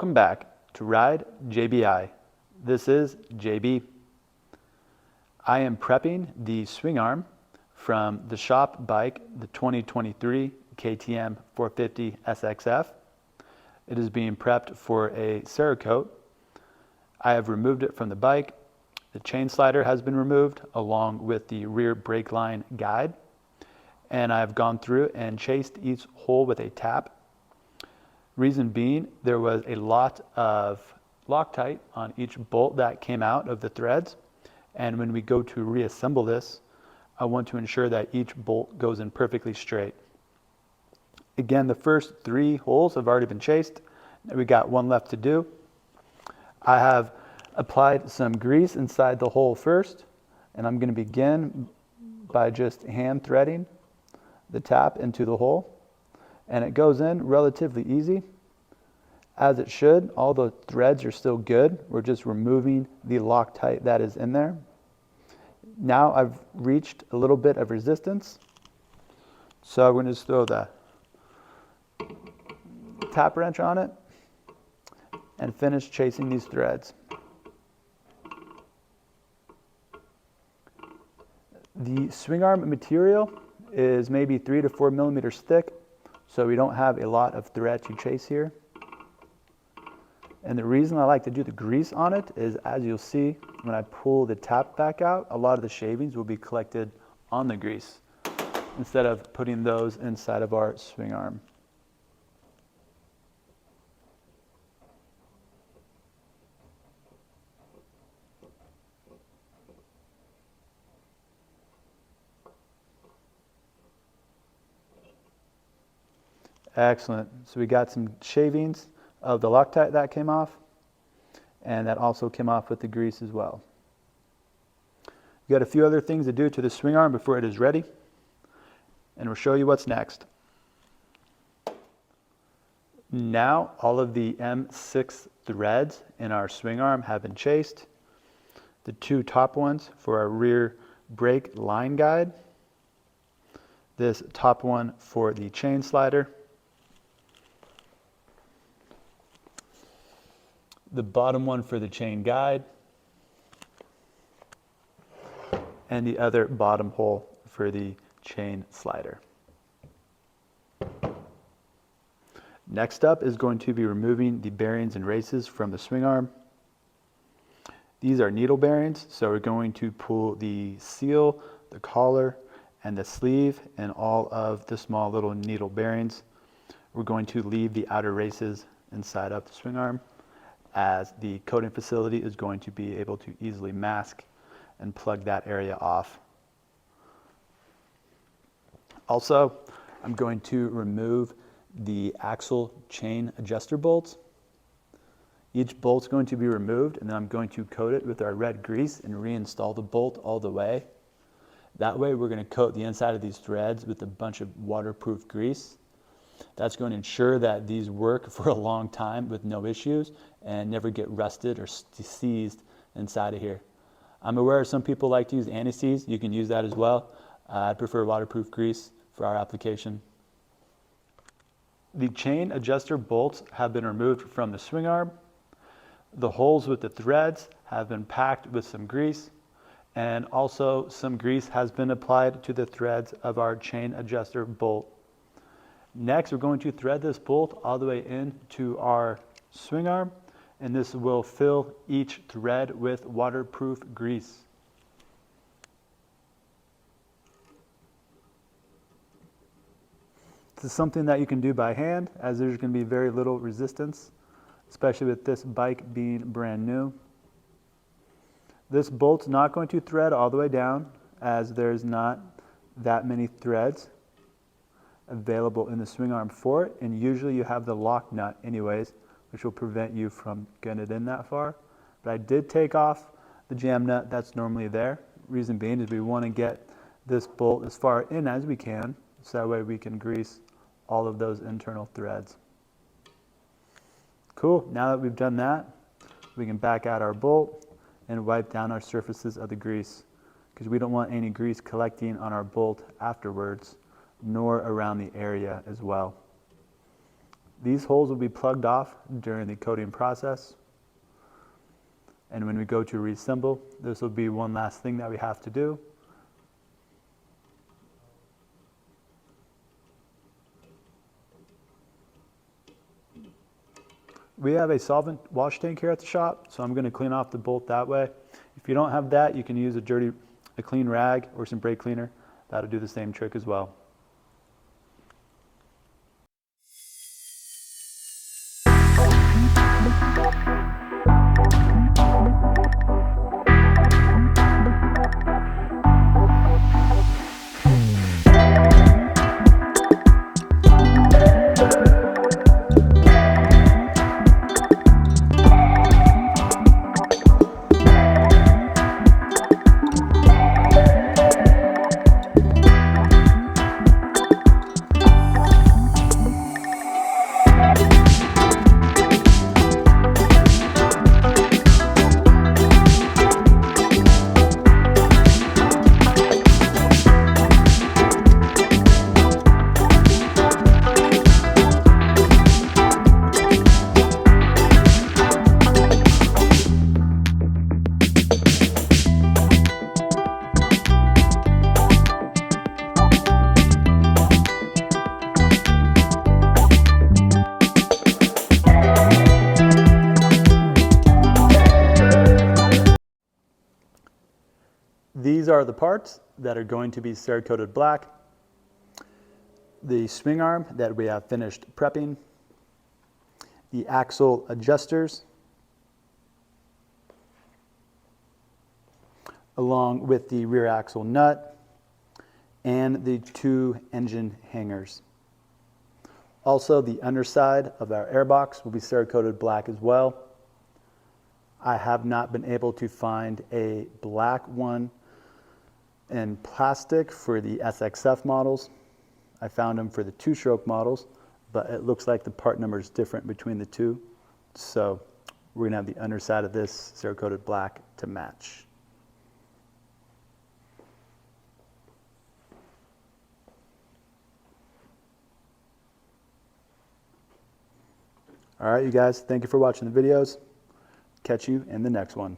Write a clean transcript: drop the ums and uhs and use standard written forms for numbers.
Welcome back to Ride JBI. This is JB. I am prepping the swing arm from the shop bike, the 2023 KTM 450SXF. It is being prepped for a cerakote. I have removed it from the bike. The chain slider has been removed along with the rear brake line guide. And I've gone through and chased each hole with a tap. Reason being, there was a lot of Loctite on each bolt that came out of the threads. And when we go to reassemble this, I want to ensure that each bolt goes in perfectly straight. Again, the first 3 holes have already been chased. We got 1 left to do. I have applied some grease inside the hole first, and I'm going to begin by just hand threading the tap into the hole. And it goes in relatively easy, as it should. All the threads are still good. We're just removing the Loctite that is in there. Now I've reached a little bit of resistance, so I'm going to just throw the tap wrench on it and finish chasing these threads. The swing arm material is maybe 3 to 4 millimeters thick, so we don't have a lot of thread to chase here. And the reason I like to do the grease on it is, as you'll see, when I pull the tap back out, a lot of the shavings will be collected on the grease instead of putting those inside of our swing arm. Excellent. So we got some shavings of the Loctite that came off, and that also came off with the grease as well. We got a few other things to do to the swing arm before it is ready, and we'll show you what's next. Now all of the M6 threads in our swing arm have been chased. The 2 top ones for our rear brake line guide, this top one for the chain slider, the bottom one for the chain guide, and the other bottom hole for the chain slider. Next up is going to be removing the bearings and races from the swing arm. These are needle bearings, so we're going to pull the seal, the collar, and the sleeve, and all of the small little needle bearings. We're going to leave the outer races inside of the swing arm, as the coating facility is going to be able to easily mask and plug that area off. Also, I'm going to remove the axle chain adjuster bolts. Each bolt's going to be removed, and then I'm going to coat it with our red grease and reinstall the bolt all the way. That way we're going to coat the inside of these threads with a bunch of waterproof grease. That's going to ensure that these work for a long time with no issues and never get rusted or seized inside of here. I'm aware some people like to use anti-seize. You can use that as well. I'd prefer waterproof grease for our application. The chain adjuster bolts have been removed from the swing arm. The holes with the threads have been packed with some grease, and also some grease has been applied to the threads of our chain adjuster bolt. Next, we're going to thread this bolt all the way into our swing arm, and this will fill each thread with waterproof grease. This is something that you can do by hand, as there's going to be very little resistance, especially with this bike being brand new. This bolt's not going to thread all the way down, as there's not that many threads available in the swing arm for it, and usually you have the lock nut anyways, which will prevent you from getting it in that far. But I did take off the jam nut that's normally there. Reason being is we want to get this bolt as far in as we can, so that way we can grease all of those internal threads. Cool, now that we've done that, we can back out our bolt and wipe down our surfaces of the grease, because we don't want any grease collecting on our bolt afterwards, nor around the area as well. These holes will be plugged off during the coating process. And when we go to reassemble, this will be one last thing that we have to do. We have a solvent wash tank here at the shop, so I'm going to clean off the bolt that way. If you don't have that, you can use a clean rag or some brake cleaner. That'll do the same trick as well. These are the parts that are going to be cerakoted black. The swing arm that we have finished prepping. The axle adjusters, along with the rear axle nut and the 2 engine hangers. Also, the underside of our airbox will be cerakoted black as well. I have not been able to find a black one in plastic for the SXF models. I found them for the 2-stroke models, but it looks like the part number is different between the two. So we're gonna have the underside of this cerakoted black to match. All right, you guys, thank you for watching the videos. Catch you in the next one.